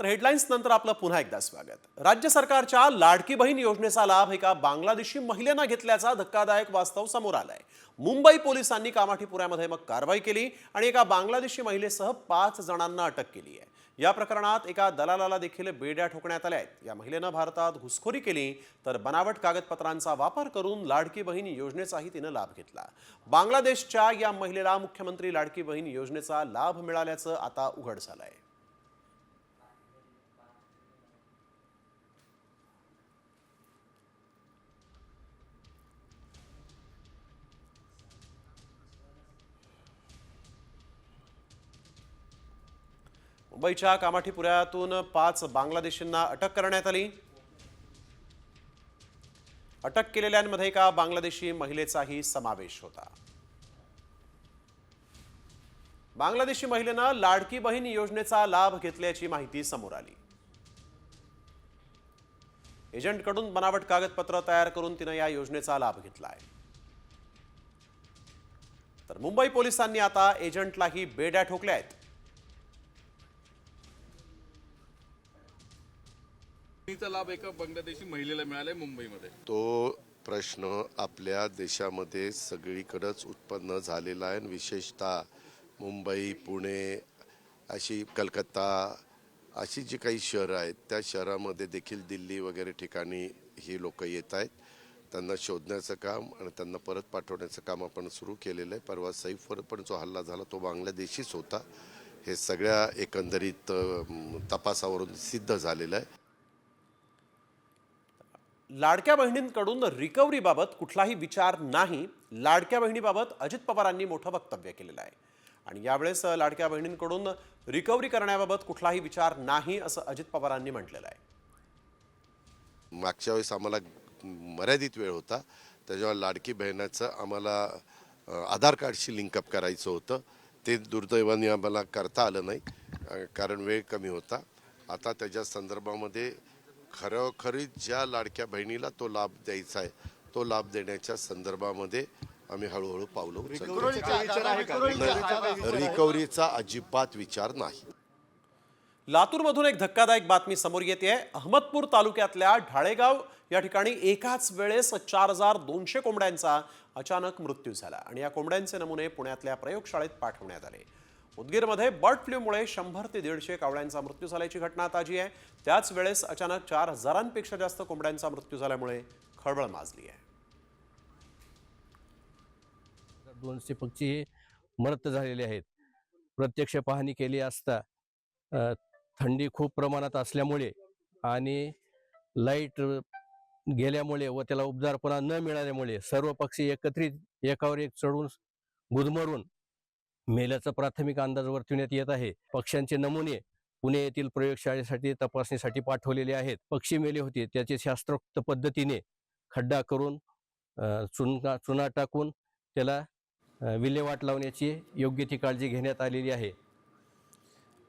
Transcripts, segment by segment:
तर हेडलाईन्स नंतर आपलं पुन्हा एकदा स्वागत। राज्य सरकारच्या लाडकी बहीण योजनेचा लाभ एका बांगलादेशी महिलेनं घेतल्याचा धक्कादायक वास्तव समोर आलाय। मुंबई पोलिसांनी कामाठीपुऱ्यामध्ये मग कारवाई केली आणि एका बांगलादेशी महिलेसह 5 जणांना अटक केली आहे। या प्रकरणात एका दलालाला देखील बेड्या ठोकण्यात आल्या आहेत। या महिलेनं भारतात घुसखोरी केली तर बनावट कागदपत्रांचा वापर करून लाडकी बहीण योजनेचाही तिनं लाभ घेतला। बांगलादेशच्या या महिलेला मुख्यमंत्री लाडकी बहीण योजनेचा लाभ मिळाल्याचं आता उघड झालंय। मुंबईच्या कामाठीपुऱ्यातून 5 बांगलादेशींना अटक करण्यात आली। अटक केलेल्यांमध्ये एका बांगलादेशी महिलेचाही समावेश होता। बांगलादेशी महिलेनं लाडकी बहीण योजनेचा लाभ घेतल्याची माहिती समोर आली। एजंटकडून बनावट कागदपत्र तयार करून तिनं या योजनेचा लाभ घेतलाय। तर मुंबई पोलिसांनी आता एजंटलाही बेड्या ठोकल्या आहेत। चा लाभ एका बांगलादेशी महिलेला मिळालाय मुंबईमध्ये। तो प्रश्न आपल्या देशामध्ये सगळीकडेच उत्पन्न झालेला आहे। विशेषतः मुंबई, पुणे, अशी कलकत्ता अशी जी काही शहरं आहेत त्या शहरामध्ये देखील, दिल्ली वगैरे ठिकाणी ही लोक येत आहेत। त्यांना शोधण्याचं काम आणि त्यांना परत पाठवण्याचं काम आपण सुरू केलेलं आहे। परवा सैफवर पण जो हल्ला झाला तो बांगलादेशीच होता। हे सगळ्या एकंदरीत तपासावरून सिद्ध झालेलं आहे। लाडक्या बहिणींकडून रिकव्हरीबाबत कुठलाही विचार नाही, लाडक्या बहिणीबाबत अजित पवारांनी मोठं वक्तव्य केलेलं आहे। आणि यावेळेस लाडक्या बहिणींकडून रिकव्हरी करण्याबाबत कुठलाही विचार नाही असं अजित पवारांनी म्हटलेलं आहे। मागच्या वेळेस आम्हाला मर्यादित वेळ होता, त्याच्यावर लाडकी बहिणाचं आम्हाला आधार कार्डशी लिंकअप करायचं होतं। ते दुर्दैवाने आम्हाला करता आलं नाही कारण वेळ कमी होता। आता त्याच्या संदर्भामध्ये खरोखरी ज्या लाडक्या बहिणीला तो लाभ द्यायचा आहे तो लाभ देण्याच्या संदर्भामध्ये आम्ही हळूहळू पावलं उचलतो। रिकव्हरीचा अजिबात विचार नाही। लातूरमधून एक धक्कादायक बातमी समोर येते। अहमदपूर तालुक्यातल्या ढाळेगाव या ठिकाणी एकाच वेळेस 4200 कोंबड्यांचा अचानक मृत्यू झाला आणि या कोंबड्यांचे नमुने पुण्यातल्या प्रयोगशाळेत पाठवण्यात आले। उदगीरमध्ये बर्ड फ्लूमुळे 100 ते 150 कावळ्यांचा मृत्यू झाल्याची घटना ताजी आहे। त्याच वेळेस अचानक 4000पेक्षा जास्त कोंबड्यांचा मृत्यू झाल्यामुळे खळबळ माजली आहे। 200 पक्षी मृत झालेले आहेत। प्रत्यक्ष पाहणी केली असता थंडी खूप प्रमाणात असल्यामुळे आणि लाईट गेल्यामुळे व त्याला उबदारपणा न मिळाल्यामुळे सर्व पक्षी एकत्रित एकावर एक चढून गुदमरून मेल्याचा प्राथमिक अंदाज वर्तविण्यात येत आहे। पक्ष्यांचे नमुने पुणे येथील प्रयोगशाळेसाठी तपासणीसाठी पाठवलेले आहेत। पक्षी मेले होते त्याचे शास्त्रोक्त पद्धतीने खड्डा करून चुना टाकून त्याला विल्हेवाट लावण्याची योग्य ती काळजी घेण्यात आलेली आहे।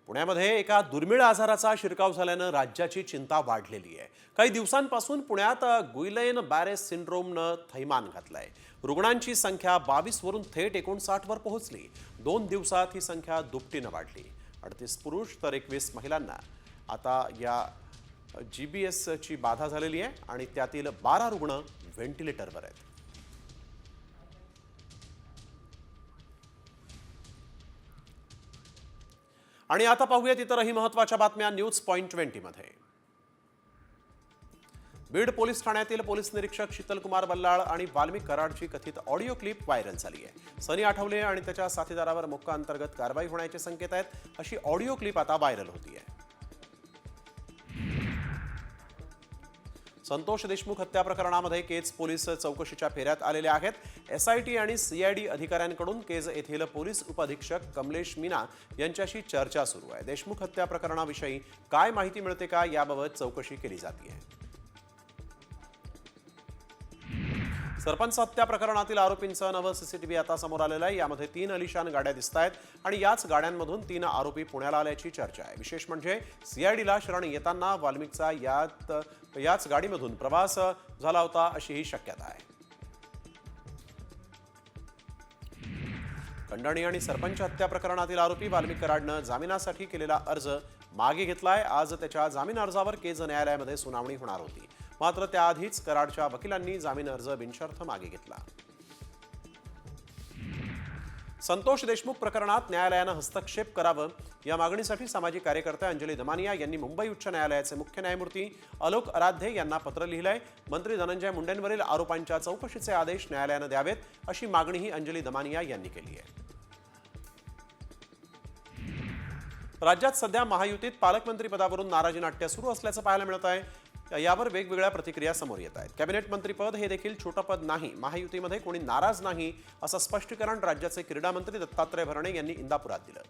पुण्यामध्ये एका दुर्मिळ आजाराचा शिरकाव झाल्यानं राज्याची चिंता वाढलेली आहे। काही दिवसांपासून पुण्यात गुइलेन बॅरे सिंड्रोमनं थैमान घातलंय। रुग्णांची संख्या 22 वरून थेट 59 वर पोहोचली। 2 दिवसात ही संख्या दुपटीनं वाढली। 38 पुरुष तर 21 महिलांना आता या GBSची बाधा झालेली आहे आणि त्यातील 12 रुग्ण व्हेंटिलेटरवर आहेत। आणि आता पाहूयात इतरही महत्त्वाच्या बातम्या न्यूज पॉइंट 20 मध्ये। बीड पोलीस ठाण्यातील पोलीस निरीक्षक शीतलकुमार बल्लाळ आणि वाल्मिक कराडची कथित ऑडिओ क्लिप व्हायरल झाली आहे। सनी आठवले आणि त्याच्या साथीदारावर मोक्का अंतर्गत कारवाई होण्याचे संकेत आहेत। अशी ऑडिओ क्लिप आता व्हायरल होती आहे। संतोष देशमुख हत्या प्रकरणामध्ये केज पोलीस चौकशीच्या फेऱ्यात आलेले आहेत। SIT आणि CID अधिकाऱ्यांकडून केज येथील पोलीस उपअधीक्षक कमलेश मीना यांच्याशी चर्चा सुरू आहे। देशमुख हत्या प्रकरणाविषयी काय माहिती मिळते का याबाबत चौकशी केली जाते। सरपंच हत्या प्रकरणातील आरोपींचं नवं CCTV आता समोर आलेलं आहे। यामध्ये 3 अलिशान गाड्या दिसत आहेत आणि याच गाड्यांमधून 3 आरोपी पुण्याला आल्याची चर्चा आहे। विशेष म्हणजे CIDला शरण येताना वाल्मिकचा याच गाडीमधून प्रवास झाला होता अशीही शक्यता आहे। खंडणी आणि सरपंच हत्या प्रकरणातील आरोपी वाल्मिक कराडनं जामिनासाठी केलेला अर्ज मागे घेतलाय. आज त्याच्या जामीन अर्जावर केज न्यायालयामध्ये सुनावणी होणार होती. मात्र त्याआधीच कराडच्या वकिलांनी जामीन अर्ज बिनशर्त मागे घेतला. संतोष देशमुख प्रकरणात न्यायालयानं हस्तक्षेप करावं या मागणीसाठी सामाजिक कार्यकर्त्या अंजली दमानिया यांनी मुंबई उच्च न्यायालयाचे मुख्य न्यायमूर्ती आलोक आराध्य यांना पत्र लिहिलंय. मंत्री धनंजय मुंडेंवरील आरोपांच्या चौकशीचे आदेश न्यायालयानं द्यावेत अशी मागणीही अंजली दमानिया यांनी केली आहे. राज्यात सध्या महायुतीत पालकमंत्री पदावरून नाराजी नाट्य सुरू असल्याचं पाहायला मिळत आहे. यावर वेगवेगळ्या प्रतिक्रिया समोर येत आहेत. कॅबिनेट मंत्रीपद हे देखील छोटं पद नाही. महायुतीमध्ये कोणी नाराज नाही असं स्पष्टीकरण राज्याचे क्रीडा मंत्री दत्तात्रय भरणे यांनी इंदापुरात दिलं.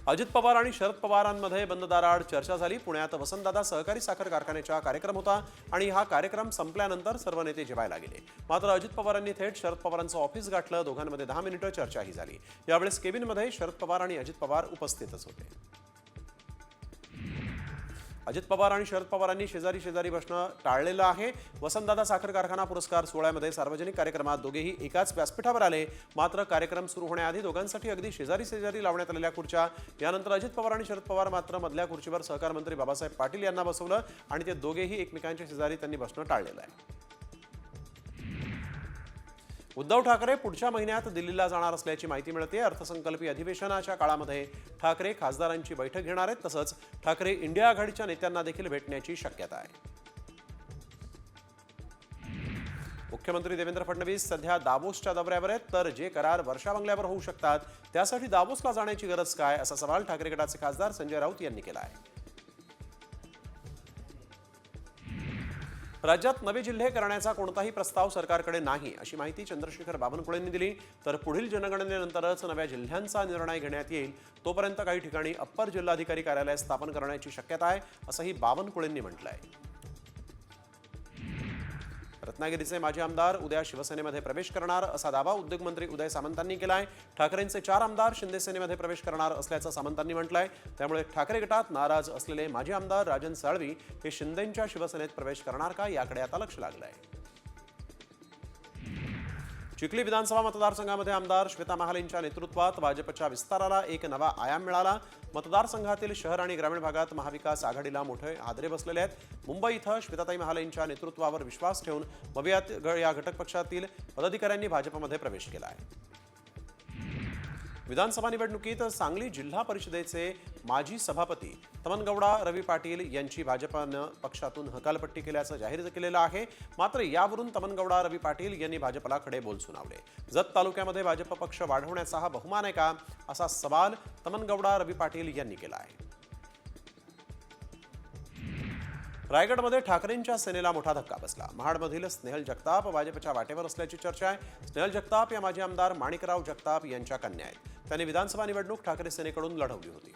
अजित पवार आणि शरद पवारांमध्ये बंद दाराआड चर्चा झाली. पुण्यात वसंतदादा सहकारी साखर कारखान्याचा कार्यक्रम होता आणि हा कार्यक्रम संपल्यानंतर सर्व नेते जेवायला गेले. मात्र अजित पवारांनी थेट शरद पवारांचं ऑफिस गाठलं. दोघांमध्ये 10 मिनिटं चर्चाही झाली. यावेळेस केबिनमध्ये शरद पवार आणि अजित पवार उपस्थितच होते. अजित पवार आणि शरद पवारांनी शेजारी शेजारी बसणं टाळलेलं आहे. वसंतदादा साखर कारखाना पुरस्कार सोहळ्यामध्ये सार्वजनिक कार्यक्रमात दोघेही एकाच व्यासपीठावर आले. मात्र कार्यक्रम सुरू होण्याआधी दोघांसाठी अगदी शेजारी शेजारी लावण्यात आलेल्या खुर्च्या. यानंतर अजित पवार आणि शरद पवार मात्र मधल्या खुर्चीवर सहकार मंत्री बाबासाहेब पाटील यांना बसवलं आणि ते दोघेही एकमेकांच्या शेजारी त्यांनी बसणं टाळलेलं आहे. उद्धव ठाकरे पुढच्या महिन्यात दिल्लीला जाणार असल्याची माहिती मिळते. अर्थसंकल्पीय अधिवेशनाच्या काळामध्ये ठाकरे खासदारांची बैठक घेणार आहेत. तसंच ठाकरे इंडिया आघाडीच्या नेत्यांना देखील भेटण्याची शक्यता आहे. मुख्यमंत्री देवेंद्र फडणवीस सध्या दावोसच्या दौऱ्यावर आहेत. तर जे करार वर्षा बंगल्यावर होऊ शकतात त्यासाठी दावोसला जाण्याची गरज काय असा सवाल ठाकरे गटाचे खासदार संजय राऊत यांनी केला आहे. राज्यात नवे जिल्हे करण्याचा कोणताही प्रस्ताव सरकारकडे नाही अशी माहिती चंद्रशेखर बावनकुळेंनी दिली. तर पुढील जनगणनेनंतरच नव्या जिल्ह्यांचा निर्णय घेण्यात येईल. तोपर्यंत काही ठिकाणी अप्पर जिल्हाधिकारी कार्यालय स्थापन करण्याची शक्यता आहे असंही बावनकुळेंनी म्हटलं आहे. रत्नागिरीचे माजी आमदार उद्या शिवसेनेमध्ये प्रवेश करणार असा दावा उद्योगमंत्री उदय सामंतांनी केलाय. ठाकरेंचे 4 आमदार शिंदे सेनेमध्ये प्रवेश करणार असल्याचं सामंतांनी म्हटलंय. त्यामुळे ठाकरे गटात नाराज असलेले माजी आमदार राजन साळवी हे शिंदेंच्या शिवसेनेत प्रवेश करणार का याकडे आता लक्ष लागलंय. चिखली विधानसभा मतदारसंघामध्ये आमदार श्वेता महालेंच्या नेतृत्वात भाजपच्या विस्ताराला एक नवा आयाम मिळाला. मतदारसंघातील शहर आणि ग्रामीण भागात महाविकास आघाडीला मोठे हादरे बसलेले आहेत. मुंबई इथं श्वेताताई महालेंच्या नेतृत्वावर विश्वास ठेवून मवियात या घटक पक्षातील पदाधिकाऱ्यांनी भाजपमध्ये प्रवेश केला आहे. विधानसभा निवडणुकीत सांगली जिल्हा परिषदेचे माजी सभापती तमनगौडा रवी पाटील यांची भाजपनं पक्षातून हकालपट्टी केल्याचं जाहीर केलेलं आहे. मात्र यावरून तमनगौडा रवी पाटील यांनी भाजपला खडे बोल सुनावले. जत तालुक्यामध्ये भाजप पक्ष वाढवण्याचा हा बहुमान आहे का असा सवाल तमनगौडा रवी पाटील यांनी केला आहे. रायगडमध्ये ठाकरेंच्या सेनेला मोठा धक्का बसला. महाडमधील स्नेहल जगताप भाजपच्या वाटेवर असल्याची चर्चा आहे. स्नेहल जगताप या माजी आमदार माणिकराव जगताप यांच्या कन्या आहेत. त्यांनी विधानसभा निवडणूक ठाकरे सेनेकडून लढवली होती.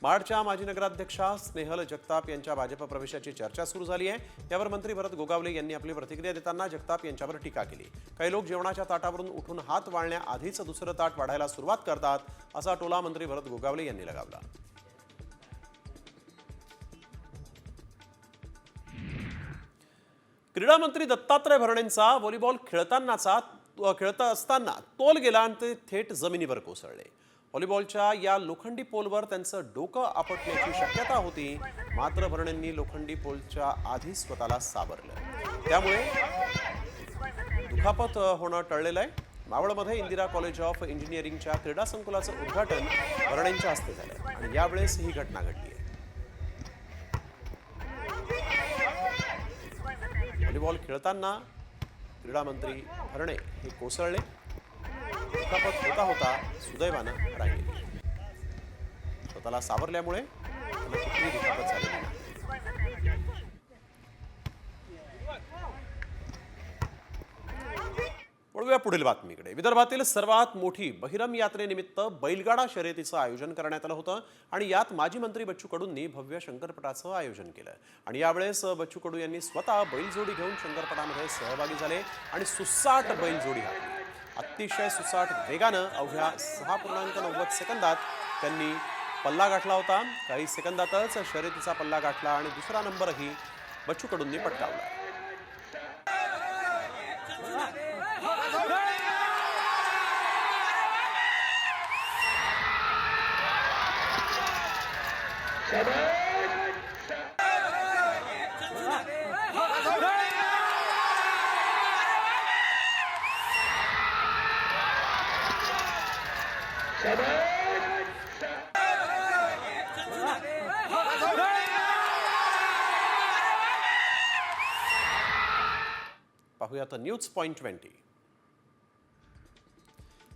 महाडच्या माजी नगराध्यक्षा स्नेहल जगताप यांच्या भाजप प्रवेशाची चर्चा सुरू झाली आहे. यावर मंत्री भरत गोगावले यांनी आपली प्रतिक्रिया देताना जगताप यांच्यावर टीका केली. काही लोक जेवणाच्या ताटावरून उठून हात वाळण्याआधीच दुसरं ताट वाढायला सुरुवात करतात असा टोला मंत्री भरत गोगावले यांनी लगावला. क्रीडा मंत्री दत्तात्रय भरणेंचा व्हॉलीबॉल खेळत असताना तोल गेला आणि ते थेट जमिनीवर कोसळले. व्हॉलीबॉलच्या या लोखंडी पोलवर त्यांचं डोकं आपटण्याची शक्यता होती. मात्र भरणेंनी लोखंडी पोलच्या आधी स्वतःला सावरलं. त्यामुळे दुखापत होणं टळलेलं आहे. मावळमध्ये इंदिरा कॉलेज ऑफ इंजिनिअरिंगच्या क्रीडा संकुलाचं उद्घाटन भरणेंच्या हस्ते झालं आणि यावेळेस ही घटना घडली आहे. व्हॉलीबॉल खेळताना क्रीडा मंत्री भरणे हे कोसळले. दुखापत होता सुदैवानं राहिली. स्वतःला सावरल्यामुळे त्यांना कुठलीही दुखापत झालेली नाही. वळूया पुढील बातमीकडे. विदर्भातील सर्वात मोठी बहिरम यात्रेनिमित्त बैलगाडा शर्यतीचं आयोजन करण्यात आलं होतं आणि यात माजी मंत्री बच्चू कडूंनी भव्य शंकरपटाचं आयोजन केलं आणि यावेळेस बच्चू कडू यांनी स्वतः बैलजोडी घेऊन शंकरपटामध्ये सहभागी झाले आणि सुसाट बैलजोडी हाकली. अतिशय सुसाट वेगानं अवघ्या 6.90 सेकंदात त्यांनी पल्ला गाठला होता. काही सेकंदातच शर्यतीचा पल्ला गाठला आणि दुसरा नंबरही बच्चू कडूंनी पटकावला. पाहूयात न्यूज पॉइंट 20.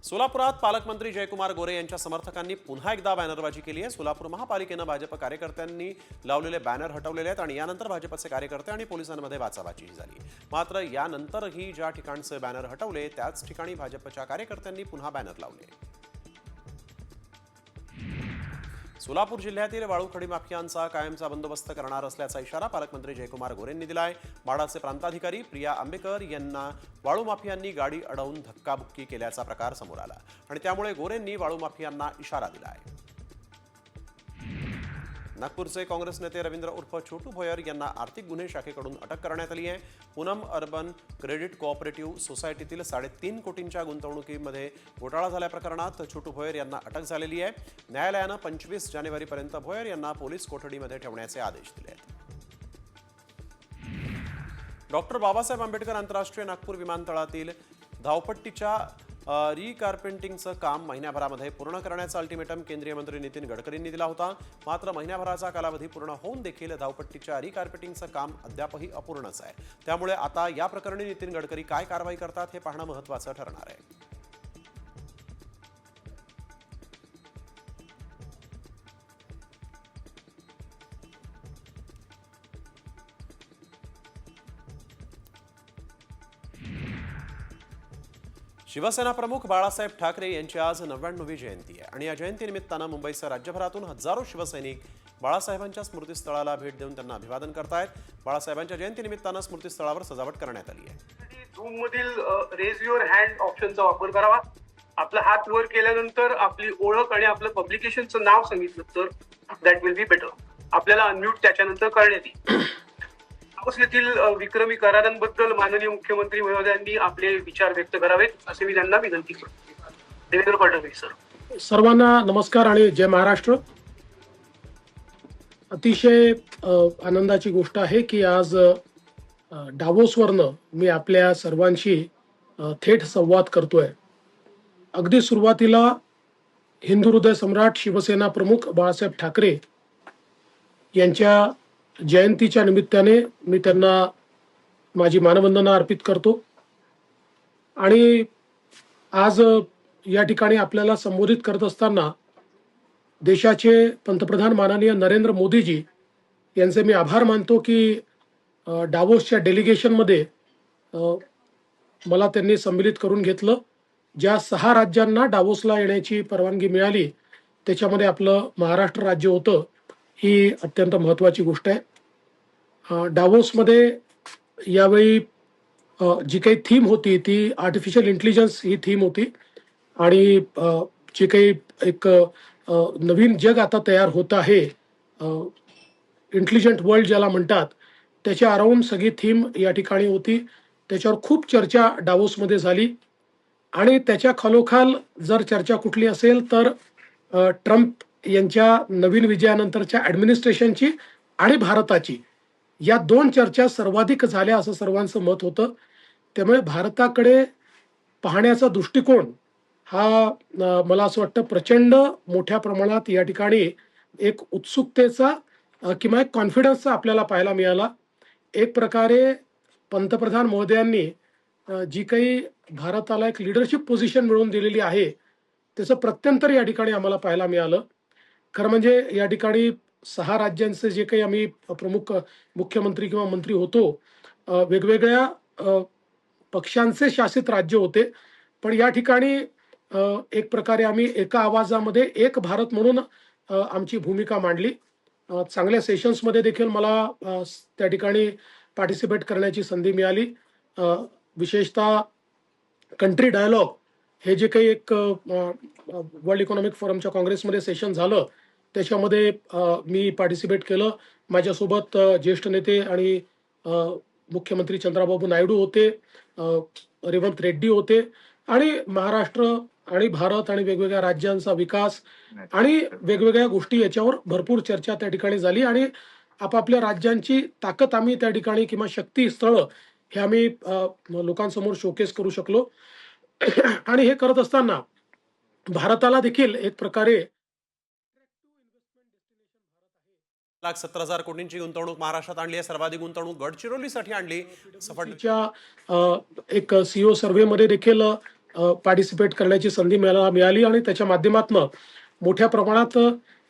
सोलापुरात पालकमंत्री जयकुमार गोरे यांच्या समर्थकांनी पुन्हा एकदा बॅनरबाजी केली आहे. सोलापूर महापालिकेनं भाजप कार्यकर्त्यांनी लावलेले बॅनर हटवलेले आहेत आणि यानंतर भाजपचे कार्यकर्ते आणि पोलिसांमध्ये बाचाबाची झाली. मात्र यानंतरही ज्या ठिकाणचे बॅनर हटवले त्याच ठिकाणी भाजपच्या कार्यकर्त्यांनी पुन्हा बॅनर लावले. सोलापूर जिल्ह्यातील वाळू खडी माफियांचा कायमचा बंदोबस्त करणार असल्याचा इशारा पालकमंत्री जयकुमार गोरेंनी दिलाय. माडाचे प्रांताधिकारी प्रिया आंबेकर यांना वाळू माफियांनी गाडी अडवून धक्काबुक्की केल्याचा प्रकार समोर आला आणि त्यामुळे गोरेंनी वाळू माफियांना इशारा दिलाय. नागपूरचे काँग्रेस नेते रवींद्र उर्फ छोटू भोयर यांना आर्थिक गुन्हे शाखेकडून अटक करण्यात आली आहे. पूनम अर्बन क्रेडिट कोऑपरेटिव्ह सोसायटीतील 3.5 कोटींच्या गुंतवणुकीमध्ये घोटाळा झाल्याप्रकरणात छोटू भोयर यांना अटक झालेली आहे. न्यायालयानं 25 जानेवारीपर्यंत भोयर यांना पोलीस कोठडीमध्ये ठेवण्याचे आदेश दिले आहेत. डॉक्टर बाबासाहेब आंबेडकर आंतरराष्ट्रीय नागपूर विमानतळातील धावपट्टीच्या रिकार्पेंटिंगचं काम महिन्याभरामध्ये पूर्ण करण्याचा अल्टिमेटम केंद्रीय मंत्री नितीन गडकरींनी दिला होता. मात्र महिन्याभराचा कालावधी पूर्ण होऊन देखील धावपट्टीच्या रिकार्पेटिंगचं काम अद्यापही अपूर्णच आहे. त्यामुळे आता या प्रकरणी नितीन गडकरी काय कारवाई करतात हे पाहणं महत्त्वाचं ठरणार आहे. शिवसेना प्रमुख बाळासाहेब ठाकरे यांची आज 99वी जयंती आहे आणि या जयंतीनिमित्तानं मुंबईसह राज्यभरातून हजारो शिवसैनिक बाळासाहेबांच्या स्मृतीस्थळाला भेट देऊन त्यांना अभिवादन करतायत. बाळासाहेबांच्या जयंतीनिमित्तानं स्मृतीस्थळावर सजावट करण्यात आली आहे. झूम मधील रेज युअर हँड ऑप्शनचा वापर करावा. आपला हात वर केल्यानंतर आपली ओळख आणि आपलं पब्लिकेशनचं नाव सांगितलं तर दॅट विल बी बेटर. आपल्याला अनम्यूट त्याच्यानंतर करण्यात येईल. येथील विक्रमी करारांबद्दल माननीय मुख्यमंत्री महोदयांनी आपले विचार व्यक्त करावेत असे मी त्यांना विनंती करतो. देवेंद्र फडणवीस सर. सर्वांना नमस्कार आणि जय महाराष्ट्र. अतिशय आनंदाची गोष्ट आहे की आज डावोसवरनं मी आपल्या सर्वांशी थेट संवाद करतोय. अगदी सुरुवातीला हिंदू हृदय सम्राट शिवसेना प्रमुख बाळासाहेब ठाकरे यांच्या जयंतीच्या निमित्ताने मी त्यांना माझी मानवंदना अर्पित करतो आणि आज या ठिकाणी आपल्याला संबोधित करत असताना देशाचे पंतप्रधान माननीय नरेंद्र मोदीजी यांचे मी आभार मानतो की डावोसच्या डेलिगेशनमध्ये मला त्यांनी सम्मिलित करून घेतलं. ज्या 6 राज्यांना डावोसला येण्याची परवानगी मिळाली त्याच्यामध्ये आपलं महाराष्ट्र राज्य होतं. ही अत्यंत महत्त्वाची गोष्ट आहे. डावोसमध्ये यावेळी जी काही थीम होती ती आर्टिफिशियल इंटेलिजन्स ही थीम होती आणि जे काही एक नवीन जग आता तयार होत आहे, इंटेलिजंट वर्ल्ड ज्याला म्हणतात, त्याच्या अराउंड सगळी थीम या ठिकाणी होती. त्याच्यावर खूप चर्चा डावोसमध्ये झाली आणि त्याच्या खालोखाल जर चर्चा कुठली असेल तर ट्रम्प यांच्या नवीन विजयानंतरच्या ॲडमिनिस्ट्रेशनची आणि भारताची, या 2 चर्चा सर्वाधिक झाल्या असं सर्वांचं मत होतं. त्यामुळे भारताकडे पाहण्याचा दृष्टिकोन हा मला असं वाटतं प्रचंड मोठ्या प्रमाणात या ठिकाणी एक उत्सुकतेचा किंवा एक कॉन्फिडन्सचा आपल्याला पाहायला मिळाला. एक प्रकारे पंतप्रधान महोदयांनी जी काही भारताला एक लिडरशिप पोझिशन मिळवून दिलेली आहे त्याचं प्रत्यंतर या ठिकाणी आम्हाला पाहायला मिळालं. खरं म्हणजे या ठिकाणी 6 राज्यांचे जे काही आम्ही प्रमुख मुख्यमंत्री किंवा मंत्री होतो, वेगवेगळ्या पक्षांचे शासित राज्य होते, पण या ठिकाणी एक प्रकारे आम्ही एका आवाजामध्ये एक भारत म्हणून आमची भूमिका मांडली. चांगल्या सेशन्समध्ये देखील मला त्या ठिकाणी पार्टिसिपेट करण्याची संधी मिळाली. विशेषतः कंट्री डायलॉग हे जे काही एक वर्ल्ड इकॉनॉमिक फोरमच्या काँग्रेसमध्ये सेशन झालं त्याच्यामध्ये मी पार्टिसिपेट केलं. माझ्यासोबत ज्येष्ठ नेते आणि मुख्यमंत्री चंद्राबाबू नायडू होते, रेवंत रेड्डी होते आणि महाराष्ट्र आणि भारत आणि वेगवेगळ्या राज्यांचा विकास आणि वेगवेगळ्या गोष्टी याच्यावर भरपूर चर्चा त्या ठिकाणी झाली आणि आपापल्या राज्यांची ताकद आम्ही त्या ठिकाणी किंवा शक्ती स्थळ हे आम्ही लोकांसमोर शोकेस करू शकलो. आणि हे करत असताना भारताला देखील एक प्रकारे 1,70,000 कोटींची गुंतवणूक महाराष्ट्रात आणली आहे. सर्वाधिक गुंतवणूक गडचिरोलीसाठी आणली. च्या एक सीओ सर्व्हेमध्ये देखील पार्टिसिपेट करण्याची संधी मला मिळाली आणि त्याच्या माध्यमातून मोठ्या प्रमाणात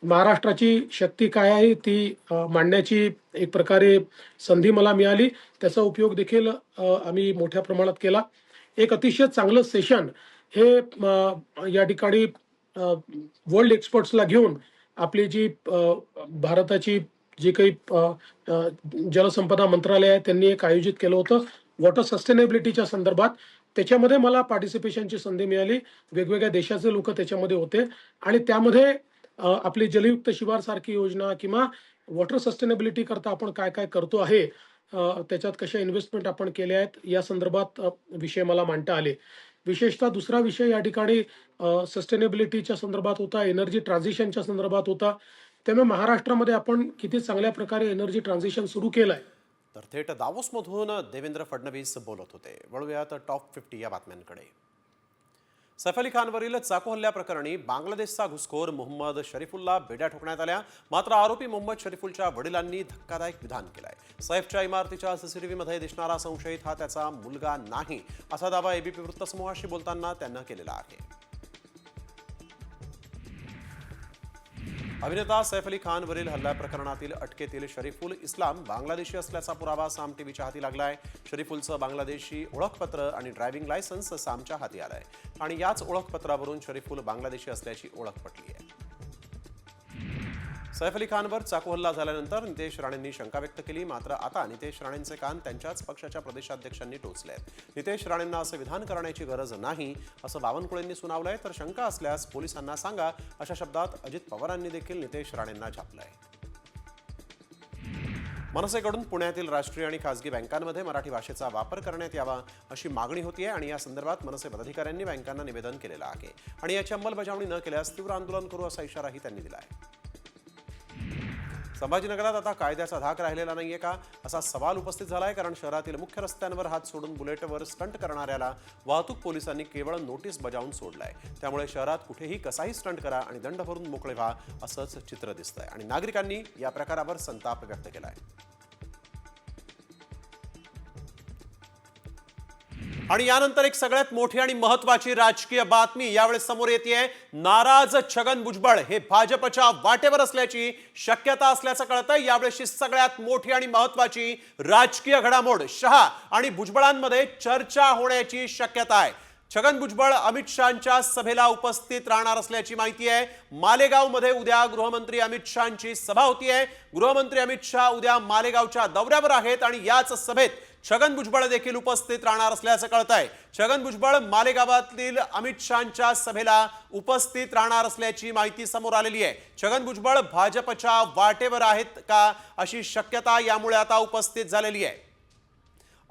महाराष्ट्राची शक्ती काय आहे ती मांडण्याची एक प्रकारे संधी मला मिळाली. त्याचा उपयोग देखील आम्ही मोठ्या प्रमाणात केला. एक अतिशय चांगलं सेशन हे या ठिकाणी वर्ल्ड एक्सपर्ट्सला घेऊन आपली जी भारताची जी काही जलसंपदा मंत्रालय आहे त्यांनी एक आयोजित केलं होतं वॉटर सस्टेनेबिलिटीच्या संदर्भात. त्याच्यामध्ये मला पार्टिसिपेशनची संधी मिळाली. वेगवेगळ्या देशाचे लोक त्याच्यामध्ये होते आणि त्यामध्ये आपली जलयुक्त शिवार सारखी योजना किंवा वॉटर सस्टेनेबिलिटी करता आपण काय काय करतो आहे, त्याच्यात कशा इन्व्हेस्टमेंट आपण केल्या आहेत या संदर्भात विषय मला मांडता आले. विशेषतः दुसरा विषय या ठिकाणी सस्टेनेबिलिटीच्या संदर्भात होता, एनर्जी ट्रान्झिशनच्या संदर्भात होता. त्यामुळे महाराष्ट्रामध्ये आपण किती चांगल्या प्रकारे एनर्जी ट्रान्झिशन सुरू केलं आहे. तर थेट दावोसमधून देवेंद्र फडणवीस बोलत होते. वळूयात टॉप 50 या बातम्यांकडे. सैफ अली खानवरील चाकू हल्ल्याप्रकरणी बांगलादेशचा घुसखोर मोहम्मद शरीफुल्ला बेड्या ठोकण्यात आल्या. मात्र आरोपी मोहम्मद शरीफुलच्या वडिलांनी धक्कादायक विधान केलंय. सैफच्या इमारतीच्या सीसीटीव्हीमध्ये दिसणारा संशयित हा त्याचा मुलगा नाही असा दावा एबीपी वृत्तसमूहाशी बोलताना त्यानं केलेला आहे. अभिनेता सैफ अली खानवरील हल्ला प्रकरणातील अटकेतील शरीफुल इस्लाम बांगलादेशी असल्याचा पुरावा साम टीव्हीच्या हाती लागलाय. शरीफुलचं बांगलादेशी ओळखपत्र आणि ड्रायव्हिंग लायसन्स सामच्या हाती आलंय आणि याच ओळखपत्रावरून शरीफुल बांगलादेशी असल्याची ओळख पटली आहे. सैफ अली खानवर चाकू हल्ला झाल्यानंतर नितेश राणेंनी शंका व्यक्त केली. मात्र आता नितेश राणेंचे कान त्यांच्याच पक्षाच्या प्रदेशाध्यक्षांनी टोचले आहेत. नितेश राणेंना असं विधान करण्याची गरज नाही असं बावनकुळेंनी सुनावलंय. तर शंका असल्यास पोलिसांना सांगा अशा शब्दात अजित पवारांनी देखील नितेश राणेंना झापलंय. मनसेकडून पुण्यातील राष्ट्रीय आणि खासगी बँकांमध्ये मराठी भाषेचा वापर करण्यात यावा अशी मागणी होतीये आणि या संदर्भात मनसे पदाधिकाऱ्यांनी बँकांना निवेदन केलेलं आहे आणि याची अंमलबजावणी न केल्यास तीव्र आंदोलन करू असा इशाराही त्यांनी दिला आहे. संभाजीनगरात आता कायद्याचा धाक राहिलेला नाहीये का असा सवाल उपस्थित झालाय. कारण शहरातील मुख्य रस्त्यांवर हात सोडून बुलेटवर स्टंट करणाऱ्याला वाहतूक पोलिसांनी केवळ नोटीस बजावून सोडलाय. त्यामुळे शहरात कुठेही कसाही स्टंट करा आणि दंड भरून मोकळे व्हा असंच चित्र दिसतंय आणि नागरिकांनी या प्रकारावर संताप व्यक्त केलाय. आणि यानंतर एक सगळ्यात मोठी आणि महत्वाची राजकीय बातमी यावेळेस समोर येतेय. नाराज छगन भुजबळ हे भाजपच्या वाटेवर असल्याची शक्यता असल्याचं कळतंय. यावेळेसची सगळ्यात मोठी आणि महत्वाची राजकीय घडामोड शहा आणि भुजबळांमध्ये चर्चा होण्याची शक्यता आहे. छगन भुजबळ अमित शहांच्या सभेला उपस्थित राहणार असल्याची माहिती आहे. मालेगावमध्ये उद्या गृहमंत्री अमित शहांची सभा होतीये. गृहमंत्री अमित शहा उद्या मालेगावच्या दौऱ्यावर आहेत आणि याच सभेत छगन भुजबळ देखील उपस्थित राहणार असल्याचं कळतंय. छगन भुजबळ मालेगावातील अमित शहांच्या सभेला उपस्थित राहणार असल्याची माहिती समोर आलेली आहे. छगन भुजबळ भाजपच्या वाटेवर आहेत का अशी शक्यता यामुळे आता उपस्थित झालेली आहे.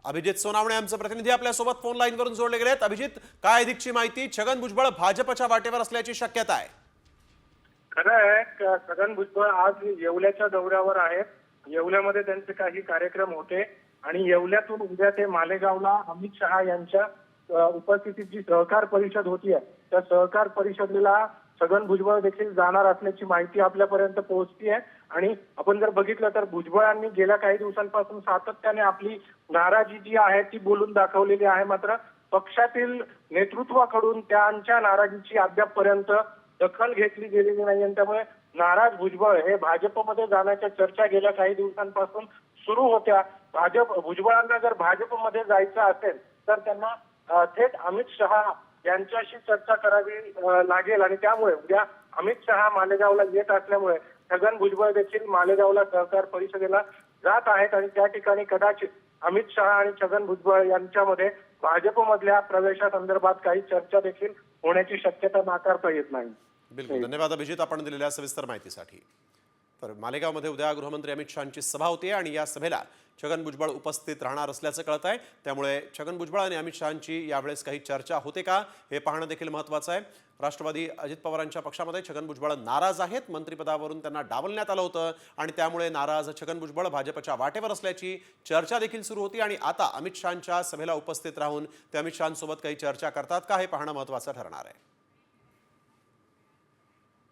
अभिजित सोनावणे आमचे प्रतिनिधी आपल्यासोबत फोन लाईनवरून जोडले गेलेत. अभिजित, काय अधिकची माहिती? छगन भुजबळ भाजपच्या वाटेवर असल्याची शक्यता आहे. खरं आहे, छगन भुजबळ आज येवल्याच्या दौऱ्यावर आहेत. येवल्यामध्ये त्यांचे काही कार्यक्रम होते आणि येवल्यातून उद्या ते मालेगावला अमित शहा यांच्या उपस्थितीत जी सहकार परिषद होतीये त्या सहकार परिषदेला छगन भुजबळ देखील जाणार असल्याची माहिती आपल्यापर्यंत पोहोचती आहे. आणि आपण जर बघितलं तर भुजबळांनी गेल्या काही दिवसांपासून सातत्याने आपली नाराजी जी आहे ती बोलून दाखवलेली आहे. मात्र पक्षातील नेतृत्वाकडून त्यांच्या नाराजीची अद्यापपर्यंत दखल घेतली गेलेली नाही आणि त्यामुळे नाराज भुजबळ हे भाजपमध्ये जाण्याच्या चर्चा गेल्या काही दिवसांपासून सुरू होत्या. भुजबळांना जर भाजपमध्ये जायचं असेल तर त्यांना थेट अमित शहा यांच्याशी चर्चा करावी लागेल आणि त्यामुळे उद्या अमित शहा मालेगावला येत असल्यामुळे छगन भुजबळ देखील मालेगावला सहकार परिषदेला जात आहेत आणि त्या ठिकाणी कदाचित अमित शहा आणि छगन भुजबळ यांच्यामध्ये भाजपमधल्या प्रवेशासंदर्भात काही चर्चा देखील होण्याची शक्यता नाकारता येत नाही. बिलकुल, धन्यवाद अभिजित आपण दिलेल्या सविस्तर माहितीसाठी. तर मालेगावमध्ये उद्या गृहमंत्री अमित शहांची सभा होती आणि या सभेला छगन भुजबळ उपस्थित राहणार असल्याचं कळत आहे. त्यामुळे छगन भुजबळ आणि अमित शहांची यावेळेस काही चर्चा होते का हे पाहणं देखील महत्त्वाचं आहे. राष्ट्रवादी अजित पवारांच्या पक्षामध्ये छगन भुजबळ नाराज आहेत. मंत्रिपदावरून त्यांना डावलण्यात आलं होतं आणि त्यामुळे नाराज छगन भुजबळ भाजपच्या वाटेवर असल्याची चर्चा देखील सुरू होती. आणि आता अमित शहांच्या सभेला उपस्थित राहून ते अमित शहांसोबत काही चर्चा करतात का हे पाहणं महत्त्वाचं ठरणार आहे.